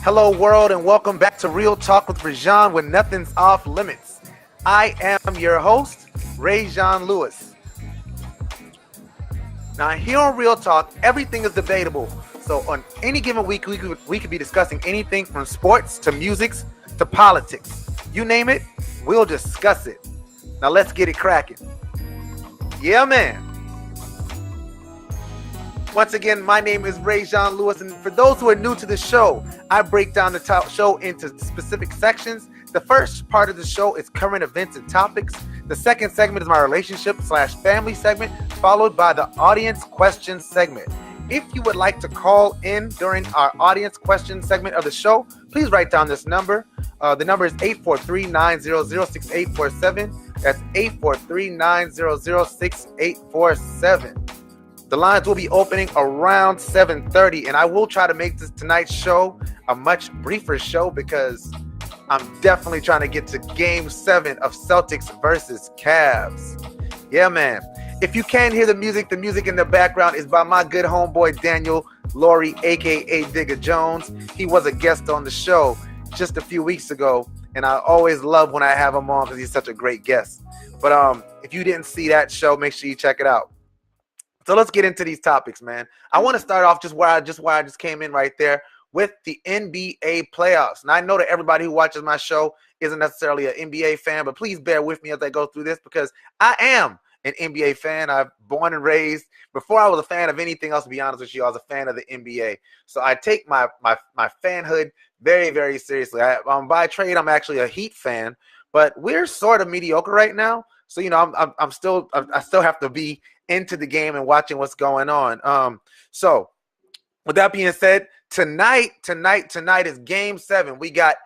Hello, world, and welcome back to Real Talk with ReZsaun, when nothing's off limits. I am your host, ReZsaun Lewis. Now, here on Real Talk, everything is debatable. So, on any given week, we could be discussing anything from sports to music to politics. You name it, we'll discuss it. Now, let's get it cracking. Yeah, man. Once again, my name is ReZsaun Lewis, and for those who are new to the show, I break down the show into specific sections. The first part of the show is current events and topics. The second segment is my relationship/family segment, followed by the audience question segment. If you would like to call in during our audience question segment of the show, please write down this number. The number is 843-900-6847. That's 843-900-6847. The lines will be opening around 7:30, and I will try to make tonight's show a much briefer show because I'm definitely trying to get to Game 7 of Celtics versus Cavs. Yeah, man. If you can't hear the music in the background is by my good homeboy Daniel Laurie, a.k.a. Digger Jones. He was a guest on the show just a few weeks ago, and I always love when I have him on because he's such a great guest. But if you didn't see that show, make sure you check it out. So let's get into these topics, man. I want to start off just where I just came in right there with the NBA playoffs. And I know that everybody who watches my show isn't necessarily an NBA fan, but please bear with me as I go through this because I am an NBA fan. I'm born and raised. Before I was a fan of anything else, to be honest with you, I was a fan of the NBA. So I take my fanhood very, very seriously. By trade, I'm actually a Heat fan, but we're sort of mediocre right now. So, you know, I still have to be into the game and watching what's going on. So with that being said, tonight is Game 7. We got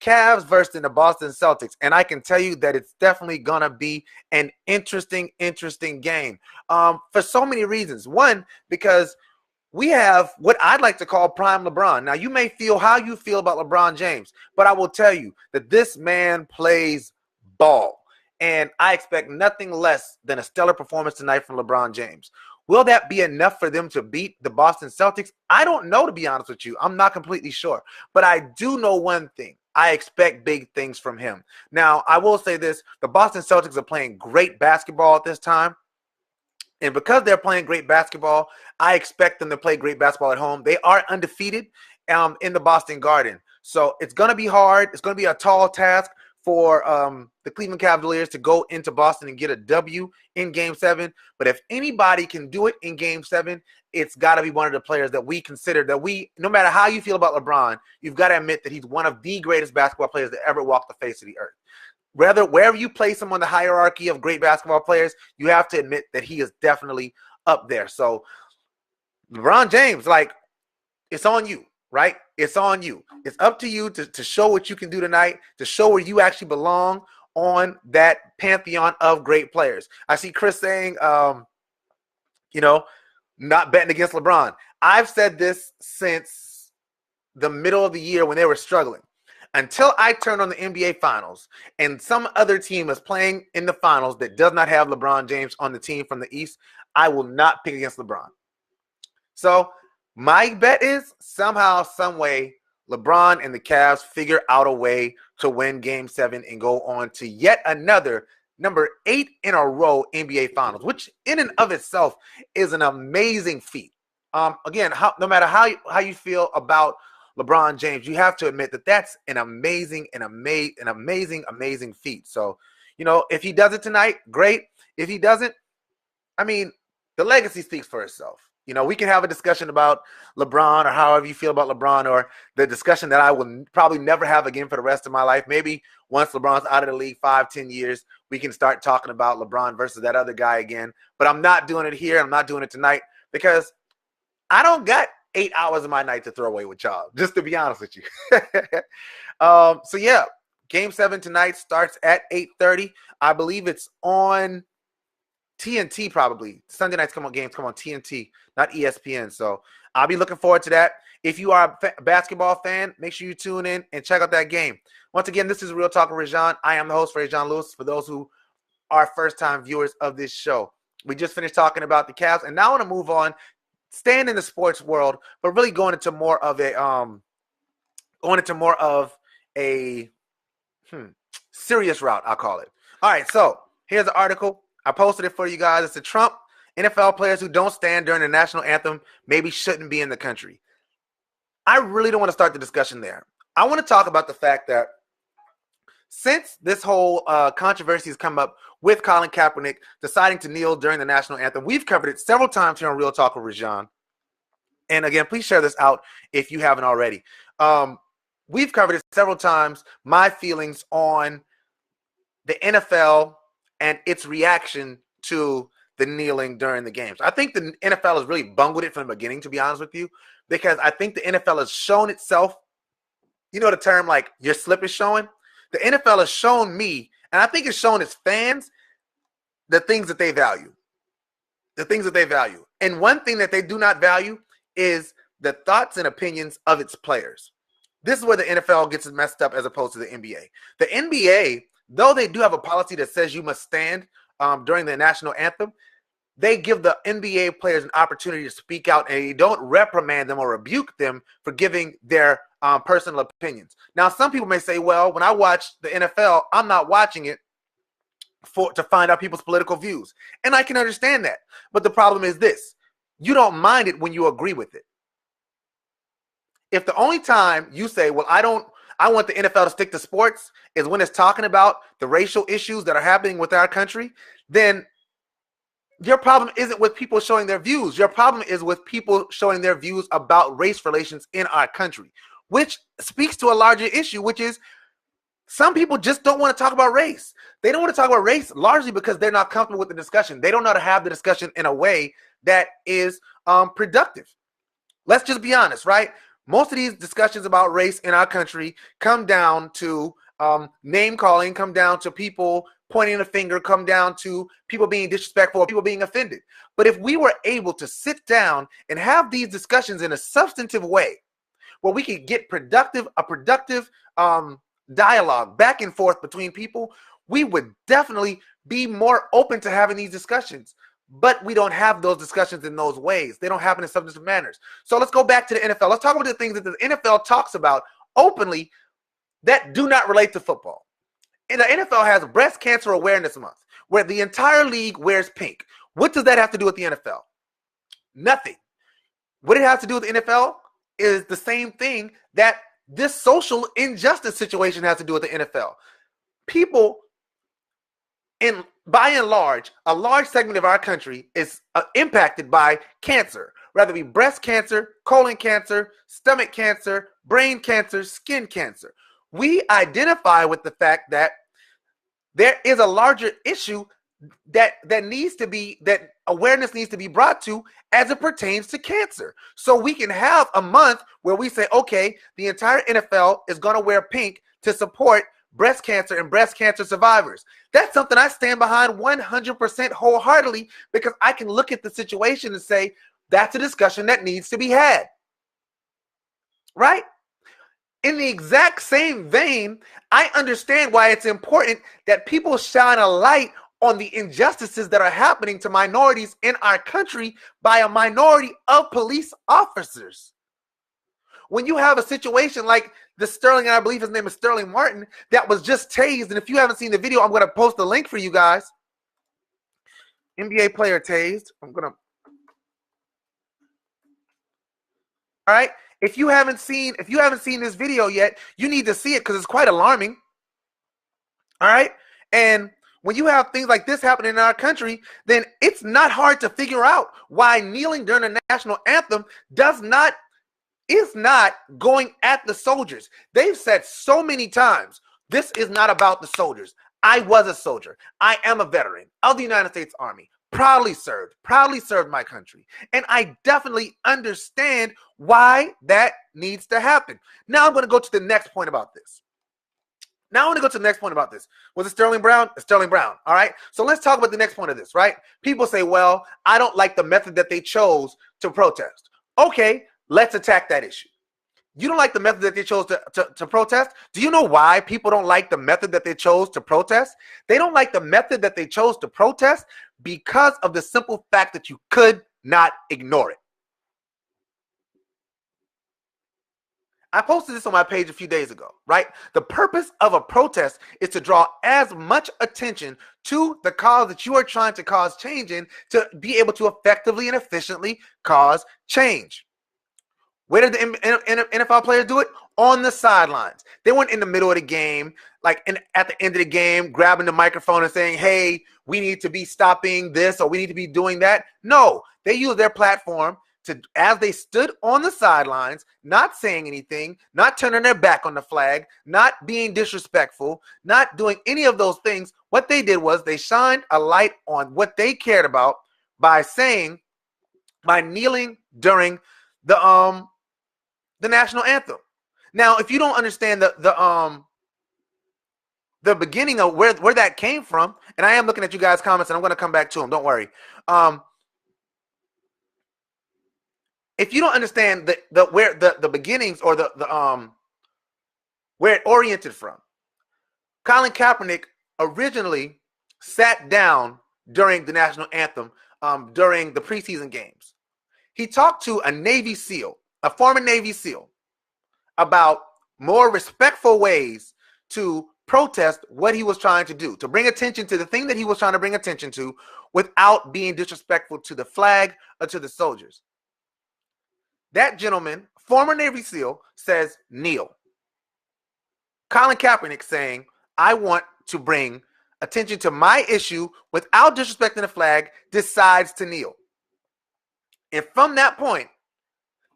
Cavs versus the Boston Celtics, and I can tell you that it's definitely gonna be an interesting game for so many reasons. One, because we have what I'd like to call prime LeBron. Now, you may feel how you feel about LeBron James, but I will tell you that this man plays ball. And I expect nothing less than a stellar performance tonight from LeBron James. Will that be enough for them to beat the Boston Celtics? I don't know, to be honest with you. I'm not completely sure. But I do know one thing. I expect big things from him. Now, I will say this. The Boston Celtics are playing great basketball at this time. And because they're playing great basketball, I expect them to play great basketball at home. They are undefeated in the Boston Garden. So it's going to be hard. It's going to be a tall task for the Cleveland Cavaliers to go into Boston and get a W in Game 7. But if anybody can do it in Game 7, it's got to be one of the players that we consider no matter how you feel about LeBron, you've got to admit that he's one of the greatest basketball players that ever walked the face of the earth. Wherever you place him on the hierarchy of great basketball players, you have to admit that he is definitely up there. So LeBron James, it's on you. Right? It's on you. It's up to you to show what you can do tonight, to show where you actually belong on that pantheon of great players. I see Chris saying, not betting against LeBron. I've said this since the middle of the year when they were struggling. Until I turn on the NBA Finals and some other team is playing in the finals that does not have LeBron James on the team from the East, I will not pick against LeBron. So my bet is somehow, some way, LeBron and the Cavs figure out a way to win Game 7 and go on to yet another number 8 in a row NBA Finals, which in and of itself is an amazing feat. Again, no matter how you feel about LeBron James, you have to admit that that's an amazing feat. So, if he does it tonight, great. If he doesn't, the legacy speaks for itself. We can have a discussion about LeBron or however you feel about LeBron, or the discussion that I will probably never have again for the rest of my life. Maybe once LeBron's out of the league 5-10 years, we can start talking about LeBron versus that other guy again. But I'm not doing it here. I'm not doing it tonight because I don't got 8 hours of my night to throw away with y'all, just to be honest with you. So, yeah, Game 7 tonight starts at 8:30. I believe it's on TNT probably. Sunday nights games come on TNT, not ESPN. So I'll be looking forward to that. If you are a basketball fan, make sure you tune in and check out that game. Once again, this is Real Talk with ReZsaun. I am the host, ReZsaun Lewis, for those who are first-time viewers of this show. We just finished talking about the Cavs, and now I want to move on, staying in the sports world, but really going into more of a going into more of a serious route, I'll call it. All right, so here's the article. I posted it for you guys. It's the Trump NFL players who don't stand during the national anthem maybe shouldn't be in the country. I really don't want to start the discussion there. I want to talk about the fact that since this whole controversy has come up with Colin Kaepernick deciding to kneel during the national anthem, we've covered it several times here on Real Talk with ReZsaun. And again, please share this out if you haven't already. We've covered it several times, my feelings on the NFL and its reaction to the kneeling during the games. I think the NFL has really bungled it from the beginning, to be honest with you, because I think the NFL has shown itself, you know the term like your slip is showing? The NFL has shown me, and I think it's shown its fans, the things that they value. The things that they value. And one thing that they do not value is the thoughts and opinions of its players. This is where the NFL gets messed up as opposed to the NBA. The NBA, though they do have a policy that says you must stand during the national anthem, they give the NBA players an opportunity to speak out, and you don't reprimand them or rebuke them for giving their personal opinions. Now, some people may say, well, when I watch the NFL, I'm not watching it to find out people's political views. And I can understand that. But the problem is this. You don't mind it when you agree with it. If the only time you say, well, I want the NFL to stick to sports is when it's talking about the racial issues that are happening with our country, then your problem isn't with people showing their views. Your problem is with people showing their views about race relations in our country, which speaks to a larger issue, which is some people just don't want to talk about race. They don't want to talk about race largely because they're not comfortable with the discussion. They don't know how to have the discussion in a way that is productive. Let's just be honest, right? Most of these discussions about race in our country come down to name calling, come down to people pointing a finger, come down to people being disrespectful or people being offended. But if we were able to sit down and have these discussions in a substantive way where we could get a productive dialogue back and forth between people, we would definitely be more open to having these discussions. But we don't have those discussions in those ways. They don't happen in substantive manners. So let's go back to the NFL. Let's talk about the things that the NFL talks about openly that do not relate to football. And the NFL has Breast Cancer Awareness Month, where the entire league wears pink. What does that have to do with the NFL? Nothing. What it has to do with the NFL is the same thing that this social injustice situation has to do with the NFL. People, by and large, a large segment of our country is impacted by cancer, whether it be breast cancer, colon cancer, stomach cancer, brain cancer, skin cancer. We identify with the fact that there is a larger issue that awareness needs to be brought to as it pertains to cancer. So we can have a month where we say, okay, the entire NFL is going to wear pink to support breast cancer and breast cancer survivors. That's something I stand behind 100% wholeheartedly, because I can look at the situation and say, that's a discussion that needs to be had. Right? In the exact same vein, I understand why it's important that people shine a light on the injustices that are happening to minorities in our country by a minority of police officers. When you have a situation like the Sterling, and I believe his name is Sterling Martin, that was just tased, and if you haven't seen the video, I'm going to post the link for you guys. NBA player tased. All right. If you haven't seen this video yet, you need to see it because it's quite alarming. All right. And when you have things like this happening in our country, then it's not hard to figure out why kneeling during the national anthem is not going at the soldiers. They've said so many times, this is not about the soldiers. I was a soldier. I am a veteran of the United States Army. Proudly served my country. And I definitely understand why that needs to happen. Now I'm going to go to the next point about this. Was it Sterling Brown? Sterling Brown. All right. So let's talk about the next point of this, right? People say, well, I don't like the method that they chose to protest. Okay, let's attack that issue. You don't like the method that they chose to protest? Do you know why people don't like the method that they chose to protest? They don't like the method that they chose to protest because of the simple fact that you could not ignore it. I posted this on my page a few days ago, right? The purpose of a protest is to draw as much attention to the cause that you are trying to cause change in to be able to effectively and efficiently cause change. Where did the NFL players do it? On the sidelines. They weren't in the middle of the game, like at the end of the game, grabbing the microphone and saying, hey, we need to be stopping this or we need to be doing that. No, they used their platform to, as they stood on the sidelines, not saying anything, not turning their back on the flag, not being disrespectful, not doing any of those things. What they did was they shined a light on what they cared about by kneeling during the national anthem. Now, if you don't understand the beginning of where that came from, and I am looking at you guys' comments, and I'm going to come back to them. Don't worry. If you don't understand where the beginnings or the where it oriented from, Colin Kaepernick originally sat down during the national anthem during the preseason games. He talked to a Navy SEAL, a former Navy SEAL, about more respectful ways to protest what he was trying to do, to bring attention to the thing that he was trying to bring attention to without being disrespectful to the flag or to the soldiers. That gentleman, former Navy SEAL, says kneel. Colin Kaepernick saying, I want to bring attention to my issue without disrespecting the flag, decides to kneel. And from that point,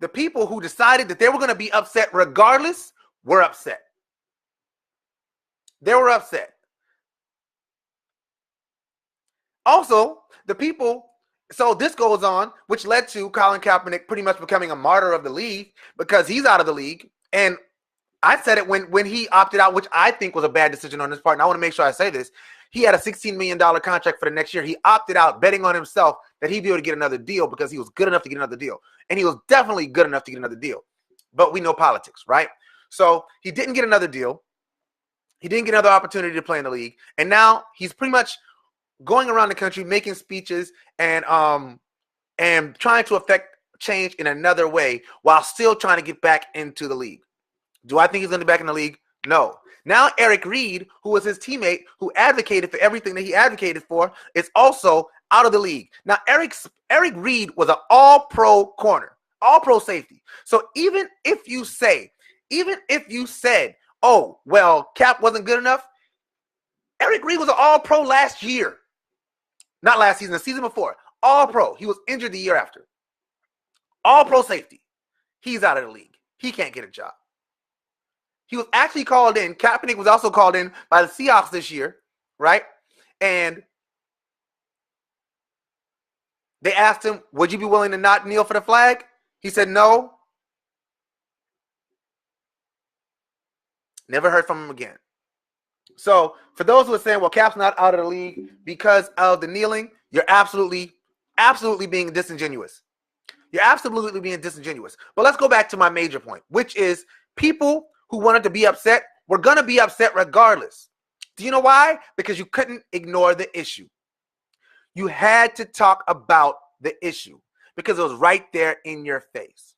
the people who decided that they were going to be upset regardless were upset. They were upset. Also, the people, so this goes on, which led to Colin Kaepernick pretty much becoming a martyr of the league because he's out of the league. And I said it when he opted out, which I think was a bad decision on his part. And I want to make sure I say this. He had a $16 million contract for the next year. He opted out, betting on himself that he'd be able to get another deal because he was good enough to get another deal. And he was definitely good enough to get another deal. But we know politics, right? So he didn't get another deal. He didn't get another opportunity to play in the league. And now he's pretty much going around the country making speeches and trying to affect change in another way while still trying to get back into the league. Do I think he's going to be back in the league? No. Now Eric Reed, who was his teammate, who advocated for everything that he advocated for, is also out of the league. Now Eric Reed was an all-pro corner, all-pro safety. So even if you said, oh, well, Cap wasn't good enough, Eric Reed was an all-pro last year. Not last season, the season before. All-pro. He was injured the year after. All-pro safety. He's out of the league. He can't get a job. He was actually called in. Kaepernick was also called in by the Seahawks this year, right? And they asked him, would you be willing to not kneel for the flag? He said no. Never heard from him again. So for those who are saying, well, Cap's not out of the league because of the kneeling, you're absolutely being disingenuous. You're absolutely being disingenuous. But let's go back to my major point, which is people who wanted to be upset were going to be upset regardless. Do you know why? Because you couldn't ignore the issue. You had to talk about the issue because it was right there in your face.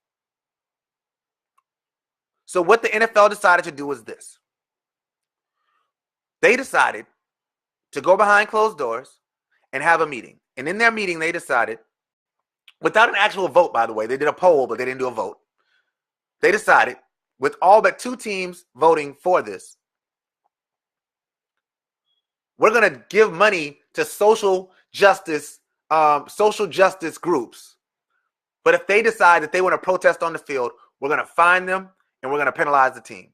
So what the NFL decided to do was this. They decided to go behind closed doors and have a meeting. And in their meeting, they decided, without an actual vote, by the way, they did a poll, but they didn't do a vote. They decided, with all but 2 teams voting for this, we're going to give money to social justice groups. But if they decide that they want to protest on the field, we're going to fine them and we're going to penalize the team.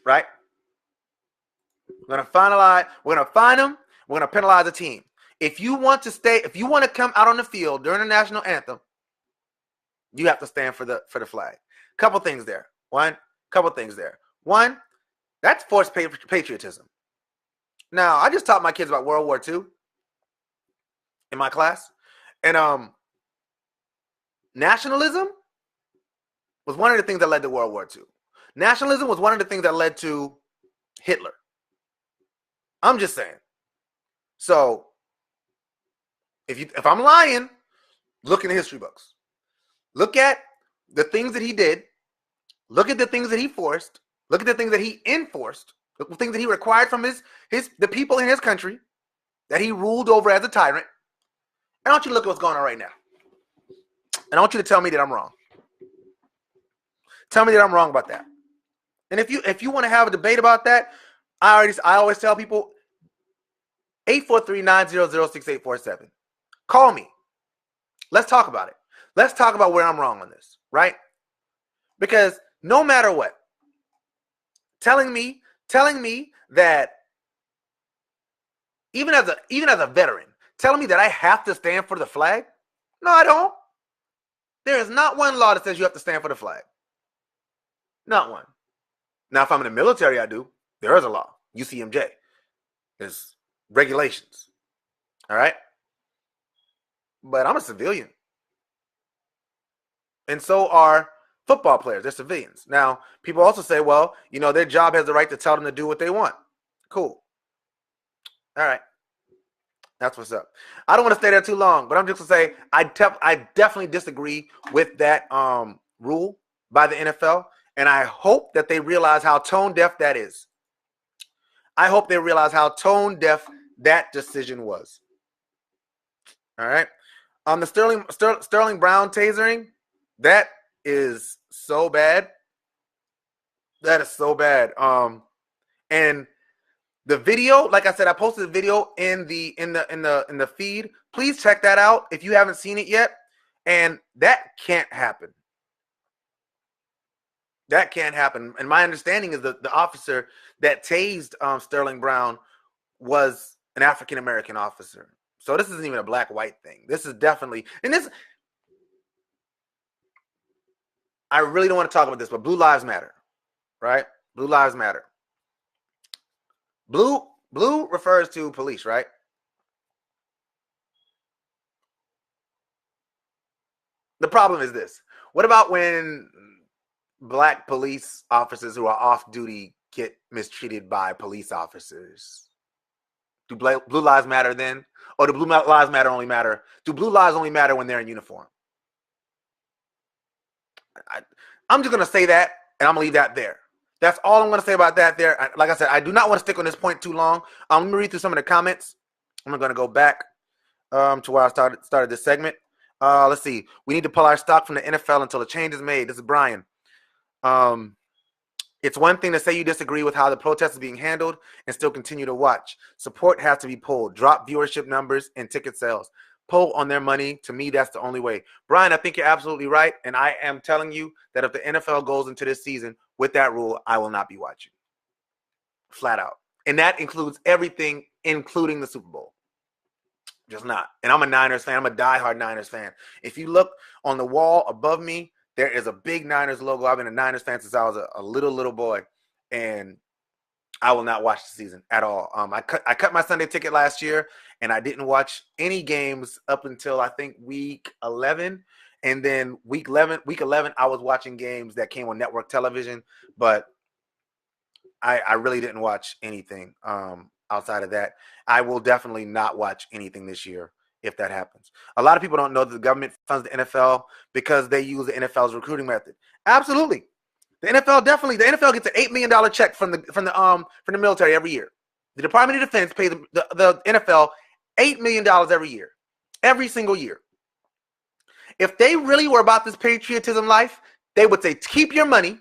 Right? We're going to fine them, we're going to penalize the team. If you want to come out on the field during the national anthem, you have to stand for the flag. Couple things there. One, that's forced patriotism. Now, I just taught my kids about World War II in my class. And nationalism was one of the things that led to World War II. Nationalism was one of the things that led to Hitler. I'm just saying. So, if I'm lying, look in the history books. Look at the things that he did. Look at the things that he forced. Look at the things that he enforced. Look at the things that he required from the people in his country that he ruled over as a tyrant. And I want you to look at what's going on right now. And I want you to tell me that I'm wrong. Tell me that I'm wrong about that. And if you want to have a debate about that, I always tell people 843-900-6847. Call me. Let's talk about it. Let's talk about where I'm wrong on this, right? Because no matter what, telling me that even as a veteran, telling me that I have to stand for the flag? No, I don't. There is not one law that says you have to stand for the flag. Not one. Now, if I'm in the military, I do. There is a law. UCMJ. There's regulations. All right? But I'm a civilian. And so are football players. They're civilians. Now, people also say, well, their job has the right to tell them to do what they want. Cool. All right. That's what's up. I don't want to stay there too long, but I'm just going to say I definitely disagree with that rule by the NFL, and I hope that they realize how tone deaf that is. I hope they realize how tone deaf that decision was. All right. The Sterling Brown tasering, that is so bad. That is so bad. And the video, like I said, I posted a video in the feed. Please check that out if you haven't seen it yet. And that can't happen. That can't happen. And my understanding is that the officer that tased Sterling Brown was an African-American officer. So this isn't even a black-white thing. This is definitely, and this, I really don't want to talk about this, but Blue Lives Matter, right? Blue Lives Matter. Blue refers to police, right? The problem is this. What about when black police officers who are off duty get mistreated by police officers? Do Blue Lives Matter then? Or do Blue Lives Matter only matter? Do Blue Lives only matter when they're in uniform? I'm just going to say that, and I'm going to leave that there. That's all I'm going to say about that there. Like I said, I do not want to stick on this point too long. Let me read through some of the comments. I'm going to go back to where I started this segment. Let's see. We need to pull our stock from the NFL until a change is made. This is Brian. It's one thing to say you disagree with how the protest is being handled and still continue to watch. Support has to be pulled. Drop viewership numbers and ticket sales. Pull on their money. To me, that's the only way. Brian, I think you're absolutely right. And I am telling you that if the NFL goes into this season with that rule, I will not be watching. Flat out. And that includes everything, including the Super Bowl. Just not. And I'm a Niners fan. I'm a diehard Niners fan. If you look on the wall above me, there is a big Niners logo. I've been a Niners fan since I was a little boy, and I will not watch the season at all. I cut my Sunday ticket last year, and I didn't watch any games up until I think week 11, and then week 11, I was watching games that came on network television, but I really didn't watch anything outside of that. I will definitely not watch anything this year if that happens. A lot of people don't know that the government funds the NFL because they use the NFL's recruiting method. Absolutely. The NFL gets an $8 million check from the military every year. The Department of Defense pays the NFL $8 million every year. Every single year. If they really were about this patriotism life, they would say, keep your money.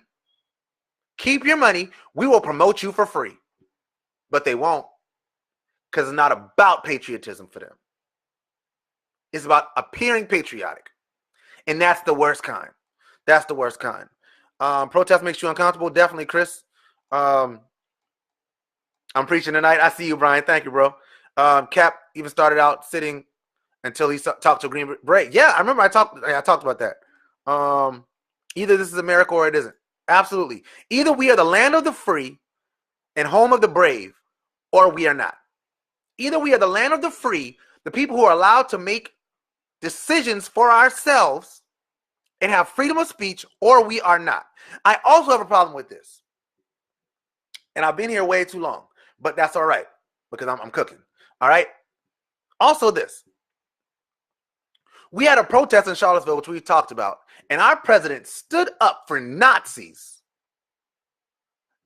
Keep your money. We will promote you for free. But they won't, because it's not about patriotism for them. It's about appearing patriotic. And that's the worst kind. That's the worst kind. Protest makes you uncomfortable? Definitely, Chris. I'm preaching tonight. I see you, Brian. Thank you, bro. Cap even started out sitting until he talked to Green Beret. Yeah, I remember I talked about that. Either this is America or it isn't. Absolutely. Either we are the land of the free and home of the brave, or we are not. Either we are the land of the free, the people who are allowed to make decisions for ourselves and have freedom of speech, or we are not. I also have a problem with this. And I've been here way too long, but that's all right because I'm cooking. All right. Also this. We had a protest in Charlottesville, which we talked about, and our president stood up for Nazis.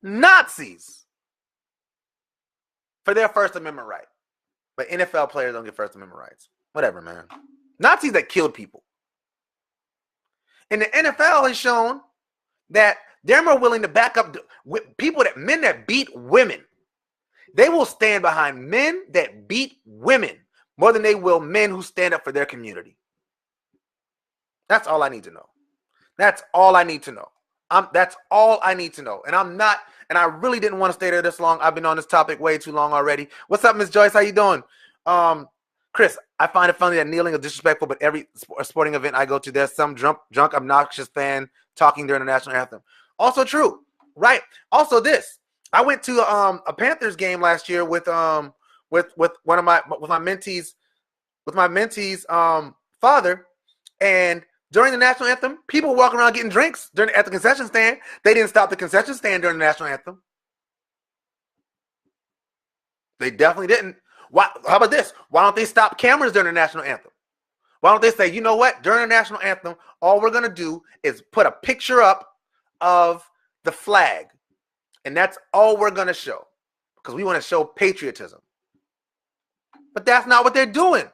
Nazis. For their First Amendment right. But NFL players don't get First Amendment rights. Whatever, man. Nazis that killed people. And the NFL has shown that they're more willing to back up people men that beat women. They will stand behind men that beat women more than they will men who stand up for their community. That's all I need to know. That's all I need to know. That's all I need to know. And I really didn't want to stay there this long. I've been on this topic way too long already. What's up, Miss Joyce? How you doing? Chris, I find it funny that kneeling is disrespectful, but every sporting event I go to, there's some drunk, obnoxious fan talking during the national anthem. Also true, right? Also this, I went to a Panthers game last year with my mentee's father, and during the national anthem, people were walking around getting drinks at the concession stand. They didn't stop the concession stand during the national anthem. They definitely didn't. Why? How about this? Why don't they stop cameras during the national anthem? Why don't they say, you know what? During the national anthem, all we're going to do is put a picture up of the flag. And that's all we're going to show. Because we want to show patriotism. But that's not what they're doing.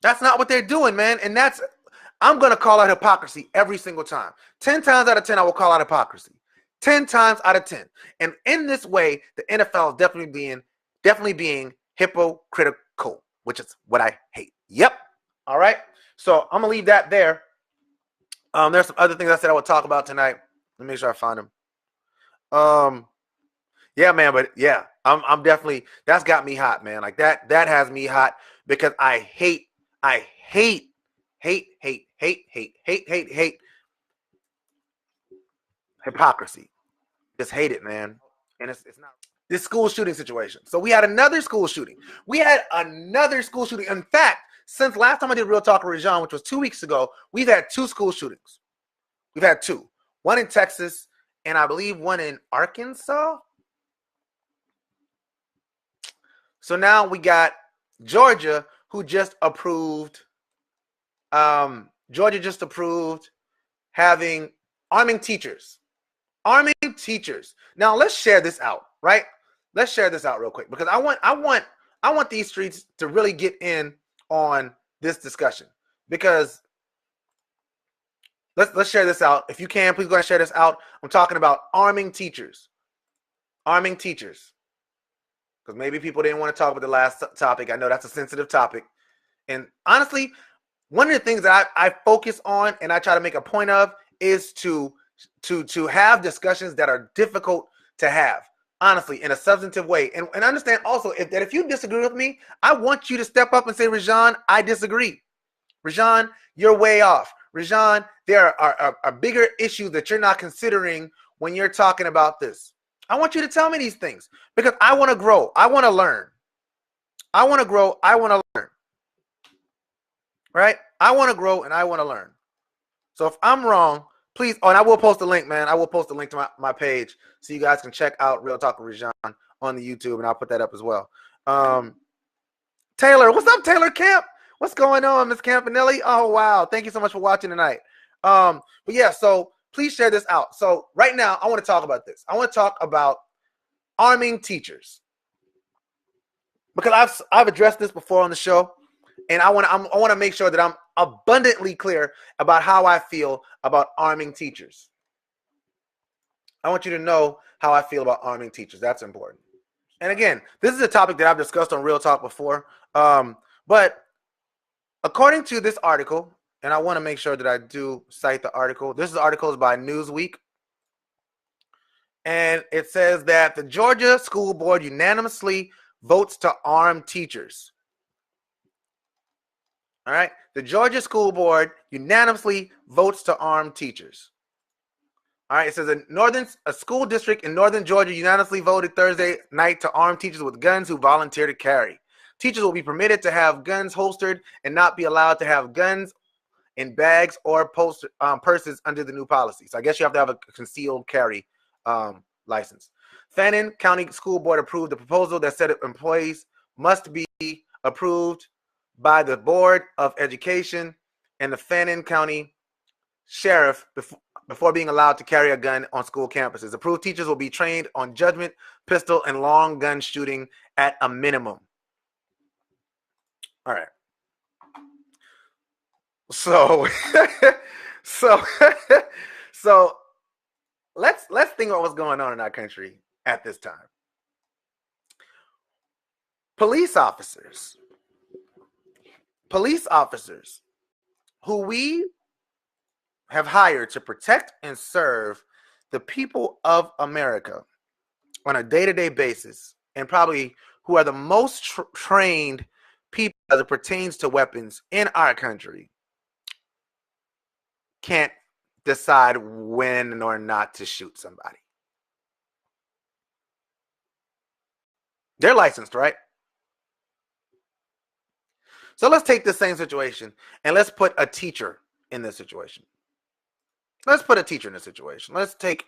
That's not what they're doing, man. And I'm going to call out hypocrisy every single time. 10 times out of 10, I will call out hypocrisy. 10 times out of 10. And in this way, the NFL is definitely being hypocritical, which is what I hate. Yep. All right. So I'm going to leave that there. There's some other things I said I would talk about tonight. Let me make sure I find them. Yeah, man, but yeah, I'm definitely, that's got me hot, man. Like that has me hot because I hate hypocrisy. Just hate it, man. And it's not this school shooting situation. So we had another school shooting. In fact, since last time I did Real Talk with ReZsaun, which was 2 weeks ago, we've had 2 school shootings. We've had 2. One in Texas, and I believe one in Arkansas. So now we got Georgia, who just approved. Georgia just approved arming teachers. Arming teachers. Now let's share this out, right? Let's share this out real quick because I want these streets to really get in on this discussion because let's share this out. If you can, please go ahead and share this out. I'm talking about arming teachers. Arming teachers. Because maybe people didn't want to talk about the last topic. I know that's a sensitive topic. And honestly, one of the things that I focus on and I try to make a point of is to have discussions that are difficult to have, honestly, in a substantive way. And understand also that if you disagree with me, I want you to step up and say, ReZsaun, I disagree. ReZsaun, you're way off. ReZsaun, there are bigger issues that you're not considering when you're talking about this. I want you to tell me these things because I want to grow. I want to learn. I want to grow. I want to learn. Right? I want to grow and I want to learn. So if I'm wrong, please, and I will post a link, man. I will post a link to my page so you guys can check out Real Talk with ReZsaun on the YouTube, and I'll put that up as well. Taylor, what's up, Taylor Camp? What's going on, Miss Campanelli? Oh, wow. Thank you so much for watching tonight. But yeah, so please share this out. So right now, I want to talk about this. I want to talk about arming teachers because I've addressed this before on the show, and I want to make sure that I'm abundantly clear about how I feel about arming teachers. I want you to know how I feel about arming teachers. That's important. And again, this is a topic that I've discussed on Real Talk before. But according to this article, and I want to make sure that I do cite the article. This article is by Newsweek. And it says that the Georgia School Board unanimously votes to arm teachers. All right. The Georgia School Board unanimously votes to arm teachers. All right. It says a school district in northern Georgia unanimously voted Thursday night to arm teachers with guns who volunteer to carry. Teachers will be permitted to have guns holstered and not be allowed to have guns in bags or purses under the new policy. So I guess you have to have a concealed carry license. Fannin County School Board approved the proposal that said employees must be approved by the Board of Education and the Fannin County Sheriff before being allowed to carry a gun on school campuses. Approved teachers will be trained on judgment, pistol, and long gun shooting at a minimum. All right. So, so, so let's think about what's going on in our country at this time. Police officers who we have hired to protect and serve the people of America on a day-to-day basis, and probably who are the most trained people as it pertains to weapons in our country, can't decide when or not to shoot somebody. They're licensed, right? So let's take the same situation and let's put a teacher in this situation. Let's put a teacher in this situation. Let's take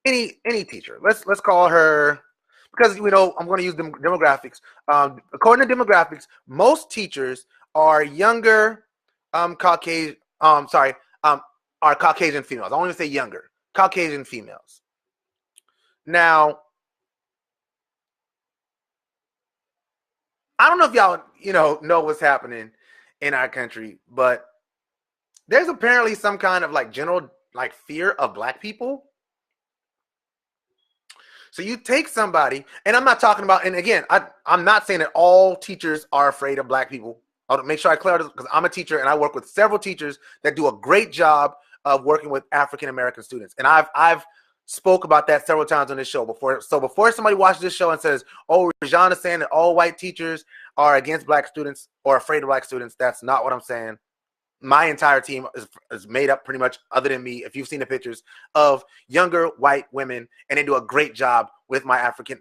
any teacher. Let's call her, because I'm going to use demographics. According to demographics, most teachers are younger, Caucasian. Are Caucasian females. I want to say younger, Caucasian females. Now, I don't know if y'all know what's happening in our country, but there's apparently some kind of general fear of black people. So you take somebody, and I'm not talking about, and again, I'm not saying that all teachers are afraid of black people. I'll make sure I clear this, because I'm a teacher and I work with several teachers that do a great job of working with African American students. And I've spoke about that several times on this show before. So before somebody watches this show and says, "Oh, ReZsaun is saying that all white teachers are against black students or afraid of black students," that's not what I'm saying. My entire team is made up pretty much, other than me, if you've seen the pictures, of younger white women, and they do a great job with the African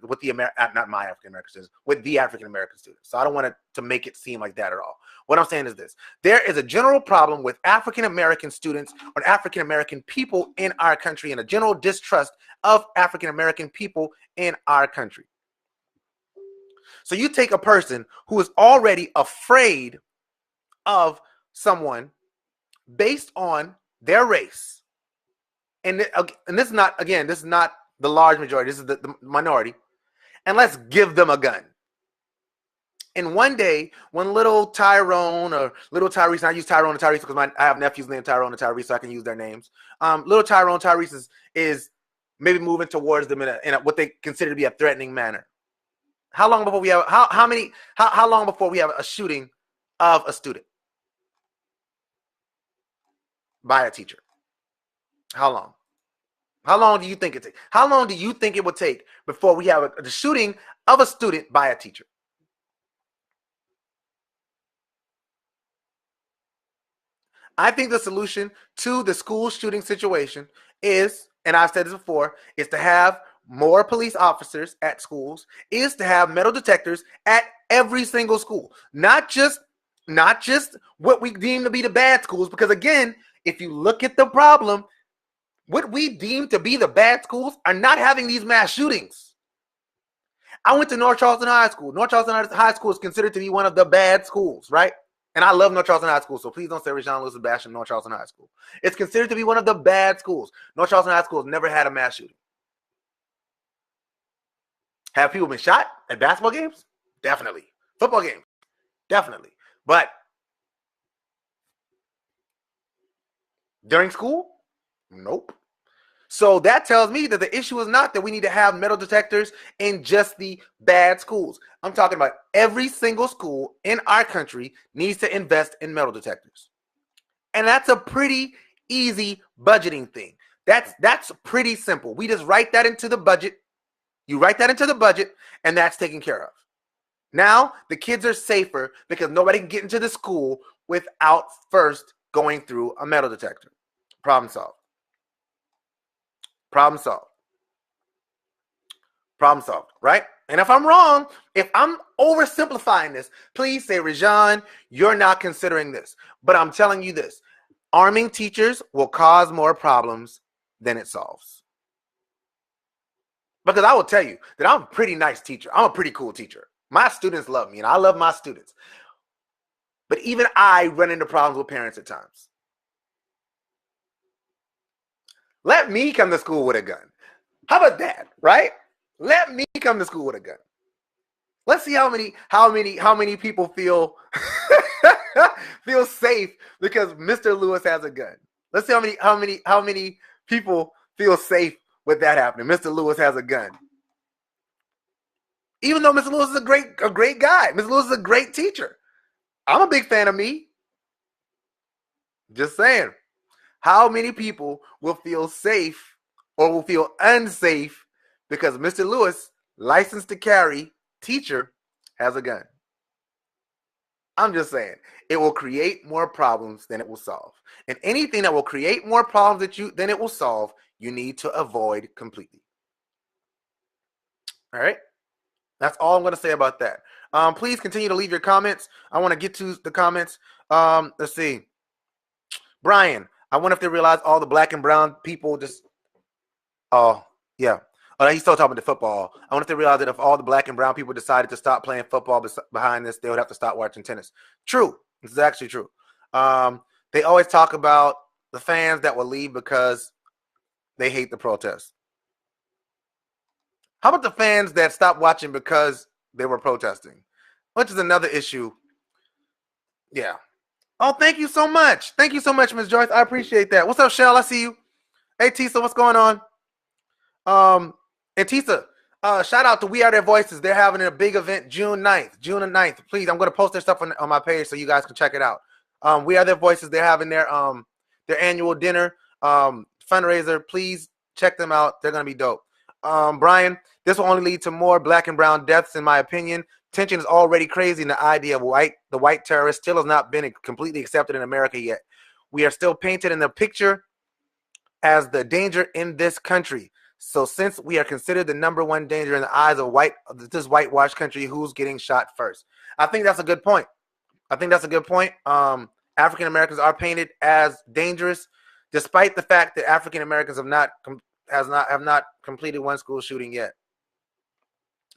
American students. So I don't want to make it seem like that at all. What I'm saying is this: there is a general problem with African American students or African American people in our country, and a general distrust of African American people in our country. So you take a person who is already afraid of someone based on their race, and this is not the large majority, this is the minority, and let's give them a gun. And one day, when little Tyrone or little Tyrese, and I use Tyrone and Tyrese because I have nephews named Tyrone and Tyrese, so I can use their names. Little Tyrone, Tyrese is maybe moving towards them in a what they consider to be a threatening manner. How long before we have how long before we have a shooting of a student by a teacher? How long? How long do you think it takes? How long do you think it would take before we have the shooting of a student by a teacher? I think the solution to the school shooting situation is, and I've said this before, is to have more police officers at schools, is to have metal detectors at every single school. Not just what we deem to be the bad schools, because again, if you look at the problem, what we deem to be the bad schools are not having these mass shootings. I went to North Charleston High School. North Charleston High School is considered to be one of the bad schools, right? And I love North Charleston High School, so please don't say ReZsaun Lewis is bashing North Charleston High School. It's considered to be one of the bad schools. North Charleston High School has never had a mass shooting. Have people been shot at basketball games? Definitely. Football games? Definitely. But during school? Nope. So that tells me that the issue is not that we need to have metal detectors in just the bad schools. I'm talking about every single school in our country needs to invest in metal detectors. And that's a pretty easy budgeting thing. That's pretty simple. We just write that into the budget. You write that into the budget, and that's taken care of. Now the kids are safer because nobody can get into the school without first going through a metal detector. Problem solved. Problem solved. Problem solved, right? And if I'm wrong, if I'm oversimplifying this, please say, ReZsaun, you're not considering this. But I'm telling you this: arming teachers will cause more problems than it solves. Because I will tell you that I'm a pretty nice teacher. I'm a pretty cool teacher. My students love me, and I love my students. But even I run into problems with parents at times. Let me come to school with a gun. How about that, right? Let me come to school with a gun. Let's see how many people feel feel safe because Mr. Lewis has a gun. Let's see how many people feel safe with that happening. Mr. Lewis has a gun. Even though Mr. Lewis is a great guy. Mr. Lewis is a great teacher. I'm a big fan of me. Just saying. How many people will feel safe or will feel unsafe because Mr. Lewis, licensed to carry, teacher, has a gun? I'm just saying, it will create more problems than it will solve. And anything that will create more problems than it will solve, you need to avoid completely. All right? That's all I'm going to say about that. Please continue to leave your comments. I want to get to the comments. Let's see. Brian, I wonder if they realize all the black and brown people just... Oh, yeah. Oh, he's still talking about the football. I wonder if they realize that if all the black and brown people decided to stop playing football behind this, they would have to stop watching tennis. True. This is actually true. They always talk about the fans that will leave because they hate the protests. How about the fans that stopped watching because they were protesting? Which is another issue. Yeah. Oh, thank you so much. Thank you so much, Ms. Joyce. I appreciate that. What's up, Shell? I see you. Hey, Tisa, what's going on? And Tisa, shout out to We Are Their Voices. They're having a big event June 9th. Please, I'm going to post their stuff on my page so you guys can check it out. We Are Their Voices. They're having their annual dinner fundraiser. Please check them out. They're going to be dope. Brian, this will only lead to more black and brown deaths, in my opinion. Tension is already crazy, and the idea of the white terrorist still has not been completely accepted in America yet. We are still painted in the picture as the danger in this country. So since we are considered the number one danger in the eyes of this whitewashed country, who's getting shot first? I think that's a good point. African Americans are painted as dangerous, despite the fact that African Americans have not completed one school shooting yet.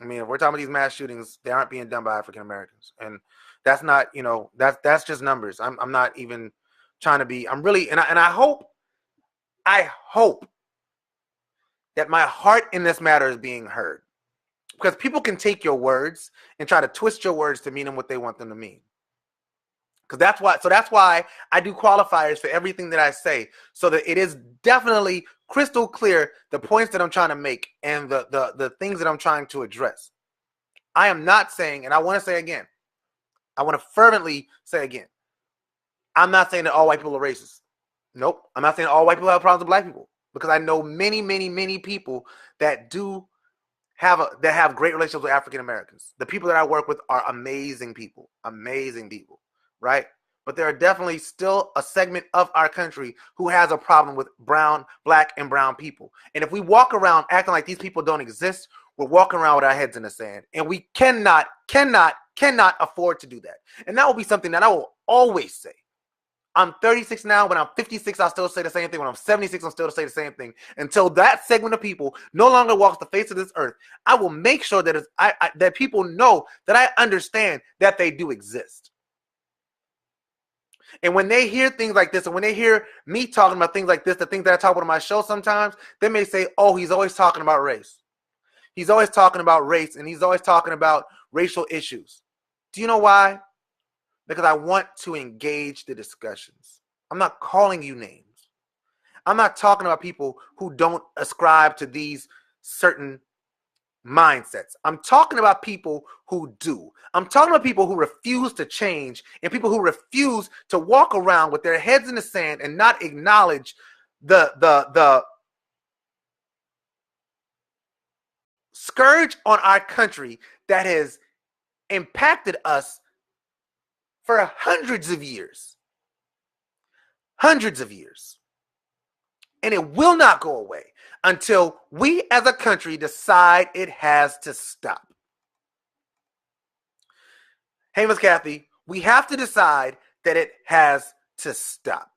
I mean, if we're talking about these mass shootings, they aren't being done by African Americans, and that's not, that's just numbers. I'm not even trying to be. I'm really, and I hope that my heart in this matter is being heard, because people can take your words and try to twist your words to mean them what they want them to mean. Because that's why I do qualifiers for everything that I say, so that it is definitely crystal clear the points that I'm trying to make and the things that I'm trying to address. I am not saying, and I want to say again, I want to fervently say again, I'm not saying that all white people are racist. Nope. I'm not saying all white people have problems with black people, because I know many, many, many people that have great relationships with African Americans. The people that I work with are amazing people, right? But there are definitely still a segment of our country who has a problem with black and brown people. And if we walk around acting like these people don't exist, we're walking around with our heads in the sand. And we cannot afford to do that. And that will be something that I will always say. I'm 36 now. When I'm 56, I'll still say the same thing. When I'm 76, I'll still say the same thing. Until that segment of people no longer walks the face of this earth, I will make sure that that people know that I understand that they do exist. And when they hear things like this, and when they hear me talking about things like this, the things that I talk about on my show sometimes, they may say, oh, he's always talking about race. He's always talking about race, and he's always talking about racial issues. Do you know why? Because I want to engage the discussions. I'm not calling you names. I'm not talking about people who don't ascribe to these certain mindsets. I'm talking about people who do. I'm talking about people who refuse to change, and people who refuse to walk around with their heads in the sand and not acknowledge the scourge on our country that has impacted us for hundreds of years. And it will not go away until we as a country decide it has to stop. Hey, Miss Kathy, we have to decide that it has to stop.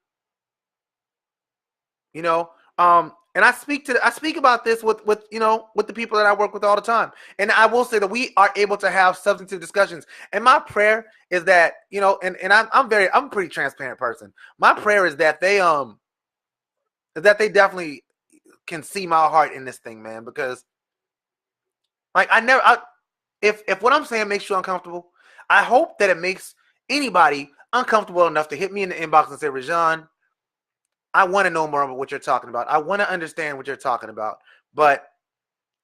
And I speak about this with with the people that I work with all the time. And I will say that we are able to have substantive discussions. And my prayer is that, and I'm a pretty transparent person. My prayer is that they definitely can see my heart in this thing, man, because like if what I'm saying makes you uncomfortable, I hope that it makes anybody uncomfortable enough to hit me in the inbox and say, ReZsaun, I want to know more about what you're talking about. I want to understand what you're talking about. But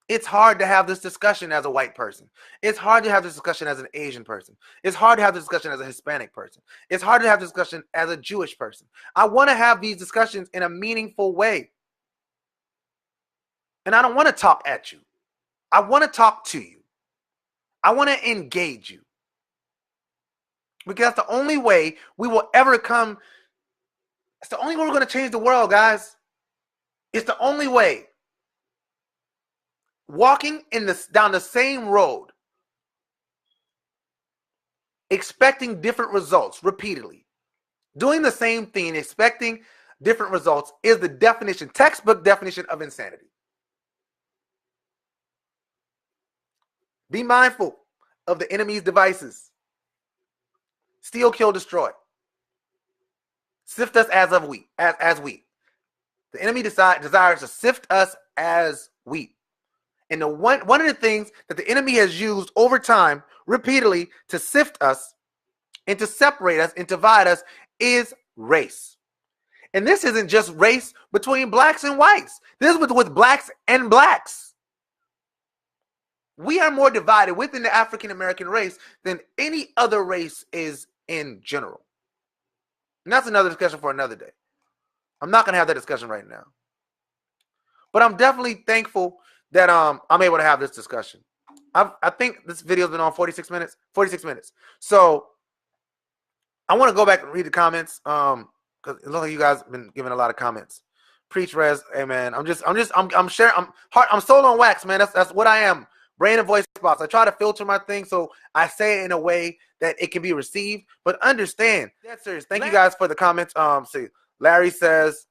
it's hard to have this discussion as a white person. It's hard to have this discussion as an Asian person. It's hard to have this discussion as a Hispanic person. It's hard to have this discussion as a Jewish person. I want to have these discussions in a meaningful way. And I don't want to talk at you. I want to talk to you. I want to engage you. Because that's the only way we will ever come. It's the only way we're going to change the world, guys. It's the only way. Walking down the same road, expecting different results repeatedly, doing the same thing, expecting different results is the definition, textbook definition of insanity. Be mindful of the enemy's devices. Steal, kill, destroy. Sift us as wheat. The enemy desires to sift us as wheat. And one of the things that the enemy has used over time, repeatedly, to sift us and to separate us and divide us is race. And this isn't just race between blacks and whites. This is with blacks and blacks. We are more divided within the African American race than any other race is in general. And that's another discussion for another day. I'm not going to have that discussion right now. But I'm definitely thankful that I'm able to have this discussion. I think this video's been on 46 minutes. 46 minutes. So I want to go back and read the comments. Because it looks like you guys have been giving a lot of comments. Preach, Rez. Hey man, I'm sharing. I'm soul on wax, man. That's what I am. Brain and voice spots. I try to filter my thing so I say it in a way that it can be received. But understand, that's serious. Thank you guys for the comments. See, Larry says,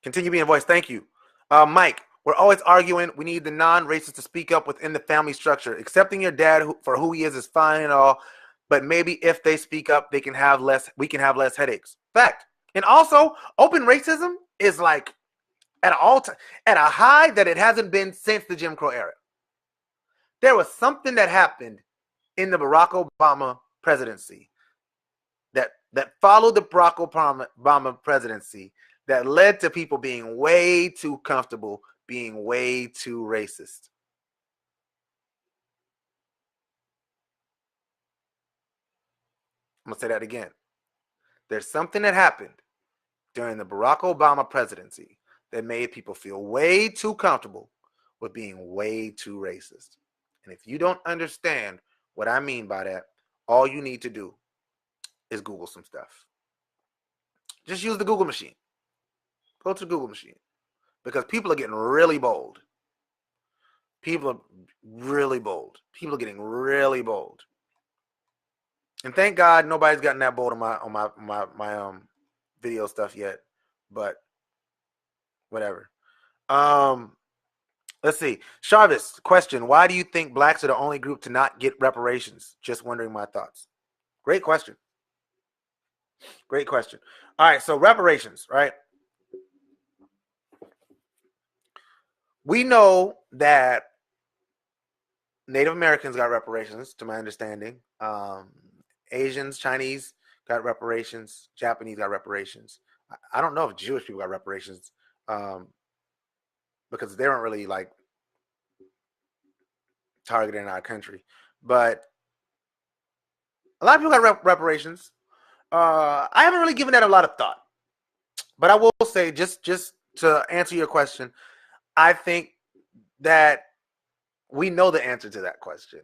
continue being voice. Thank you. Mike, we're always arguing. We need the non-racists to speak up within the family structure. Accepting your dad for who he is fine and all, but maybe if they speak up, we can have less headaches. Fact. And also, open racism is like at a high that it hasn't been since the Jim Crow era. There was something that happened in the Barack Obama presidency that followed the Barack Obama presidency that led to people being way too comfortable, being way too racist. I'm going to say that again. There's something that happened during the Barack Obama presidency that made people feel way too comfortable with being way too racist. And if you don't understand what I mean by that, all you need to do is Google some stuff. Just use the Google machine. Go to the Google machine. Because people are getting really bold. People are really bold. People are getting really bold. And thank God nobody's gotten that bold on my video stuff yet. But whatever. Let's see. Charvis, question. Why do you think blacks are the only group to not get reparations? Just wondering my thoughts. Great question. Great question. All right, so reparations, right? We know that Native Americans got reparations, to my understanding. Asians, Chinese got reparations. Japanese got reparations. I don't know if Jewish people got reparations because they weren't really like targeted in our country. But a lot of people got reparations. I haven't really given that a lot of thought. But I will say, just to answer your question, I think that we know the answer to that question.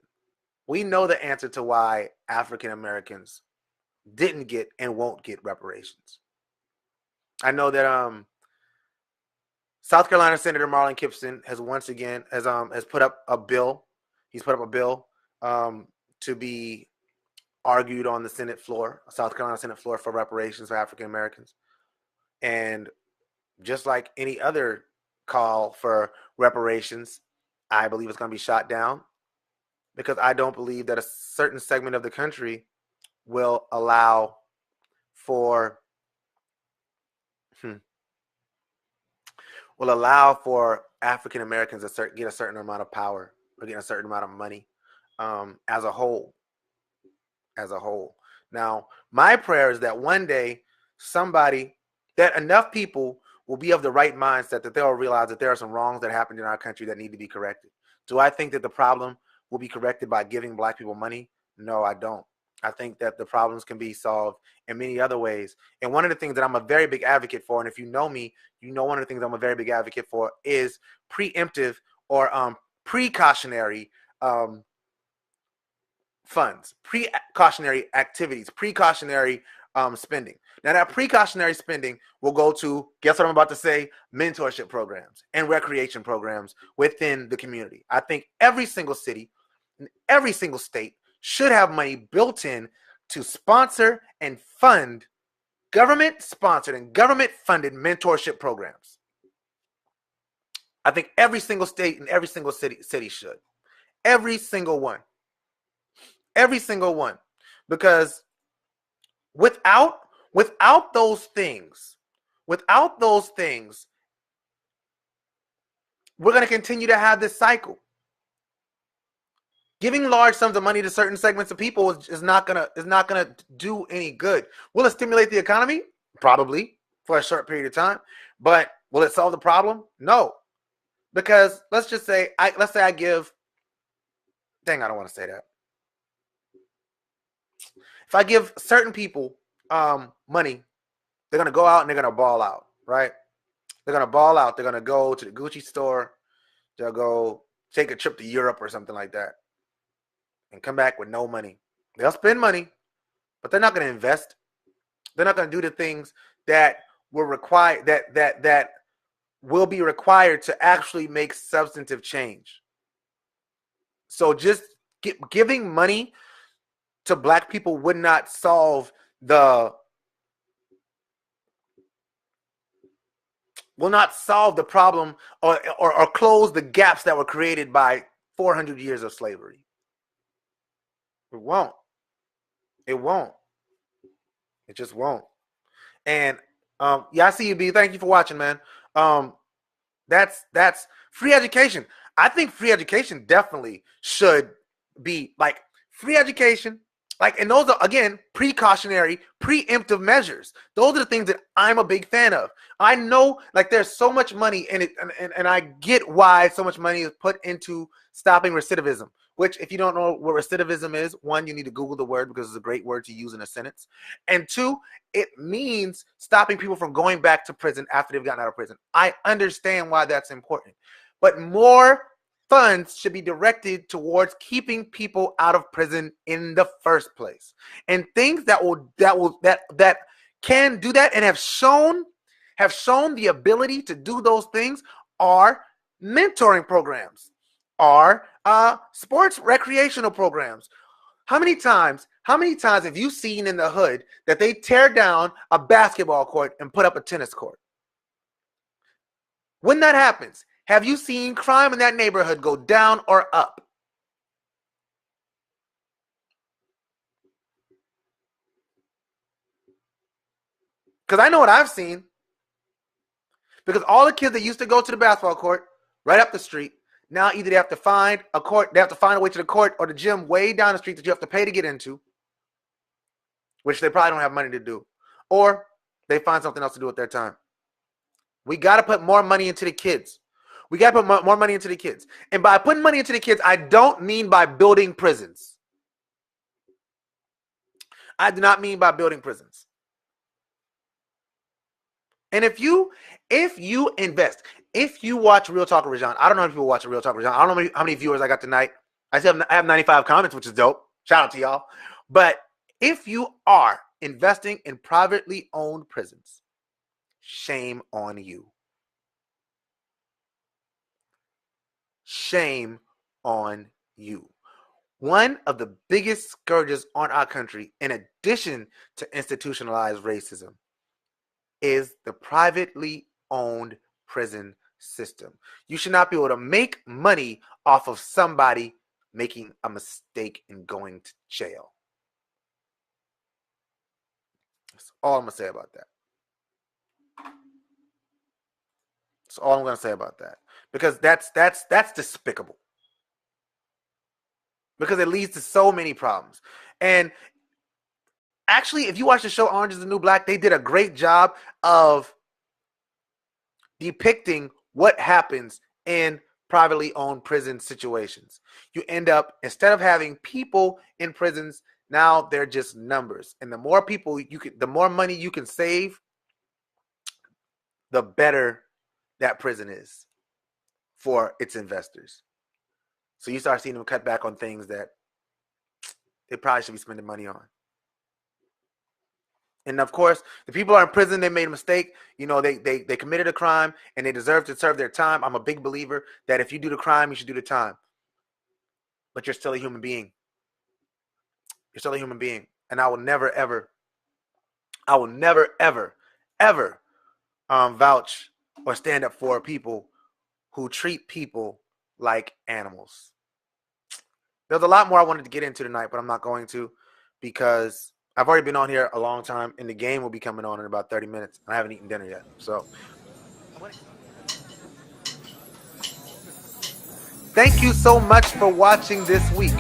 We know the answer to why African Americans didn't get and won't get reparations. I know that South Carolina Senator Marlon Kimpson has once again has put up a bill. He's put up a bill to be argued on the Senate floor, South Carolina Senate floor, for reparations for African Americans. And just like any other call for reparations, I believe it's going to be shot down because I don't believe that a certain segment of the country will allow for hmm, African Americans to get a certain amount of power or get a certain amount of money as a whole. As a whole. Now, my prayer is that one day that enough people will be of the right mindset that they'll realize that there are some wrongs that happened in our country that need to be corrected. Do I think that the problem will be corrected by giving black people money? No, I don't. I think that the problems can be solved in many other ways. And one of the things that I'm a very big advocate for, and if you know me, you know one of the things I'm a very big advocate for is preemptive or precautionary funds, precautionary activities, precautionary spending. Now, that precautionary spending will go to, guess what I'm about to say, mentorship programs and recreation programs within the community. I think every single city, every single state should have money built in to sponsor and fund government-sponsored and government-funded mentorship programs. I think every single state and every single city should. Every single one. Every single one. Because without those things, we're going to continue to have this cycle. Giving large sums of money to certain segments of people is not gonna do any good. Will it stimulate the economy? Probably for a short period of time. But will it solve the problem? No. Because let's say I give, I don't want to say that. If I give certain people money, they're gonna go out and they're gonna ball out, right? They're gonna ball out. They're gonna go to the Gucci store. They'll go take a trip to Europe or something like that, and come back with no money. They'll spend money, but they're not gonna invest. They're not gonna do the things that will require that will be required to actually make substantive change. So just giving money to black people would not solve the problem or close the gaps that were created by 400 years of slavery. It won't. It won't. It just won't. And yeah, I see you, B. Thank you for watching, man. That's free education. I think free education definitely should be like free education. Like, and those are, again, precautionary, preemptive measures. Those are the things that I'm a big fan of. I know, like, there's so much money in it, and I get why so much money is put into stopping recidivism, which, if you don't know what recidivism is, one, you need to Google the word because it's a great word to use in a sentence. And two, it means stopping people from going back to prison after they've gotten out of prison. I understand why that's important. But more funds should be directed towards keeping people out of prison in the first place, and things that can do that and have shown the ability to do those things are mentoring programs, are sports recreational programs. How many times have you seen in the hood that they tear down a basketball court and put up a tennis court? When that happens, have you seen crime in that neighborhood go down or up? Because I know what I've seen. Because all the kids that used to go to the basketball court right up the street, now either they have to find a court, they have to find a way to the court or the gym way down the street that you have to pay to get into, which they probably don't have money to do, or they find something else to do with their time. We got to put more money into the kids. We got to put more money into the kids. And by putting money into the kids, I don't mean by building prisons. I do not mean by building prisons. And if you invest, if you watch Real Talk with ReZsaun, I don't know if people watch Real Talk with ReZsaun. I don't know how many viewers I got tonight. I have 95 comments, which is dope. Shout out to y'all. But if you are investing in privately owned prisons, shame on you. Shame on you. One of the biggest scourges on our country, in addition to institutionalized racism, is the privately owned prison system. You should not be able to make money off of somebody making a mistake and going to jail. That's all I'm going to say about that. That's all I'm going to say about that. Because that's despicable. Because it leads to so many problems. And actually, if you watch the show Orange is the New Black, they did a great job of depicting what happens in privately owned prison situations. You end up, instead of having people in prisons, now they're just numbers. And the more people the more money you can save, the better that prison is for its investors. So you start seeing them cut back on things that they probably should be spending money on. And of course, the people are in prison, they made a mistake. You know, they committed a crime and they deserve to serve their time. I'm a big believer that if you do the crime, you should do the time. But you're still a human being. You're still a human being. And I will never, ever, ever vouch or stand up for people who treat people like animals. There's a lot more I wanted to get into tonight, but I'm not going to, because I've already been on here a long time, and the game will be coming on in about 30 minutes. I haven't eaten dinner yet. So thank you so much for watching this week.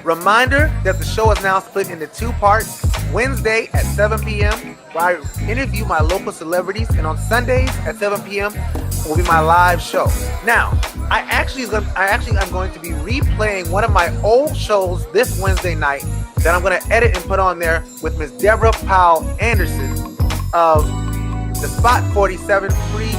Reminder that the show is now split into 2 parts. Wednesday at 7 p.m. where I interview my local celebrities, and on Sundays at 7 p.m. will be my live show. Now, I actually am going to be replaying one of my old shows this Wednesday night that I'm going to edit and put on there with Miss Deborah Powell Anderson of the Spot 47 free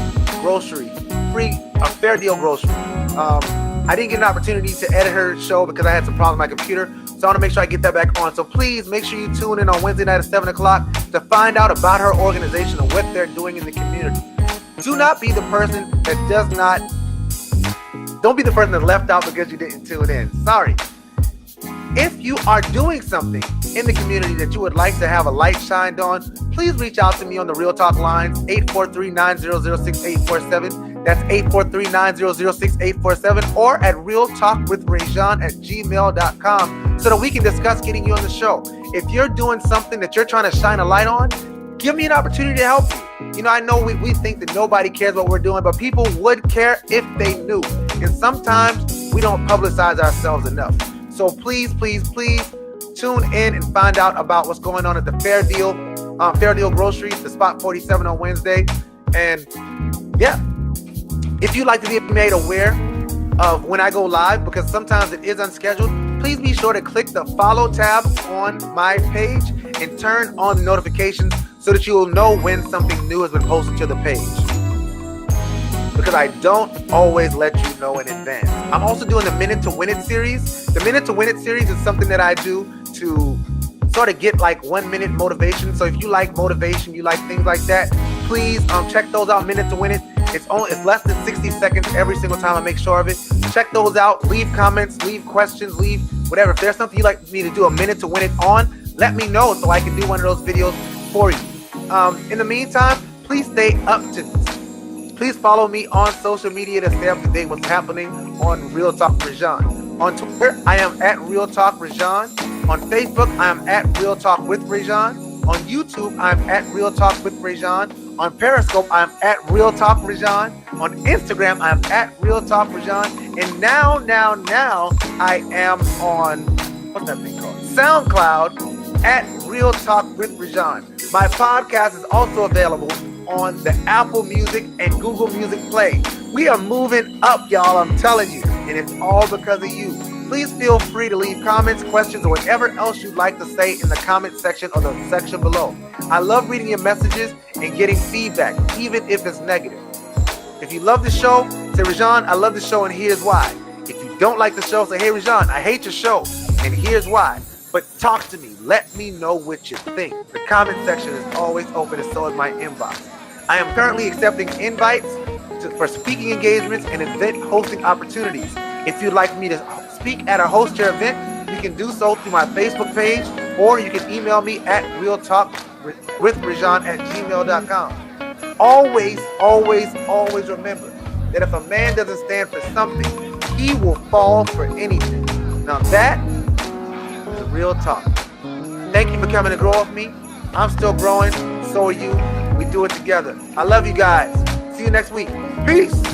Fair Deal Grocery. I didn't get an opportunity to edit her show because I had some problems with my computer. So I want to make sure I get that back on. So please make sure you tune in on Wednesday night at 7 o'clock to find out about her organization and what they're doing in the community. Do not be the person that don't be the person that left out because you didn't tune in. Sorry. If you are doing something in the community that you would like to have a light shined on, please reach out to me on the Real Talk lines, 843-900-6847. That's 843-900-6847, or at realtalkwithrezsaun@gmail.com so that we can discuss getting you on the show. If you're doing something that you're trying to shine a light on, give me an opportunity to help you. You know, I know we think that nobody cares what we're doing, but people would care if they knew. And sometimes we don't publicize ourselves enough. So please tune in and find out about what's going on at the Fair Deal Groceries, the Spot 47 on Wednesday. And yeah, if you'd like to be made aware of when I go live, because sometimes it is unscheduled, please be sure to click the follow tab on my page and turn on the notifications so that you will know when something new has been posted to the page. Because I don't always let you know in advance. I'm also doing the Minute to Win It series. The Minute to Win It series is something that I do to sort of get like 1 minute motivation. So if you like motivation, you like things like that, please check those out. Minute to Win It. It's less than 60 seconds every single time I make sure of it. Check those out. Leave comments, leave questions, leave whatever. If there's something you'd like me to do a Minute to Win It on, let me know so I can do one of those videos for you. In the meantime, please stay up to Please follow me on social media to stay up to date what's happening on Real Talk ReZsaun. On Twitter, I am at Real Talk ReZsaun. On Facebook, I am at Real Talk with ReZsaun. On YouTube, I'm at Real Talk with ReZsaun. On Periscope, I'm at Real Talk ReZsaun. On Instagram, I'm at Real Talk ReZsaun. And now, I am on, what's that thing called? SoundCloud at Real Talk with ReZsaun. My podcast is also available on the Apple Music and Google Music Play. We are moving up, y'all, I'm telling you. And it's all because of you. Please feel free to leave comments, questions, or whatever else you'd like to say in the comment section or the section below. I love reading your messages and getting feedback, even if it's negative. If you love the show, say, ReZsaun, I love the show and here's why. If you don't like the show, say, hey, ReZsaun, I hate your show and here's why. But talk to me. Let me know what you think. The comment section is always open, and so is my inbox. I am currently accepting invites for speaking engagements and event hosting opportunities. If you'd like me to speak at a host your event, you can do so through my Facebook page, or you can email me at realtalkwithrezsaun@gmail.com. always, always, always remember that if a man doesn't stand for something, he will fall for anything. Now that is a real talk. Thank you for coming to grow with me. I'm still growing, so are you. We do it together. I love you guys. See you next week. Peace.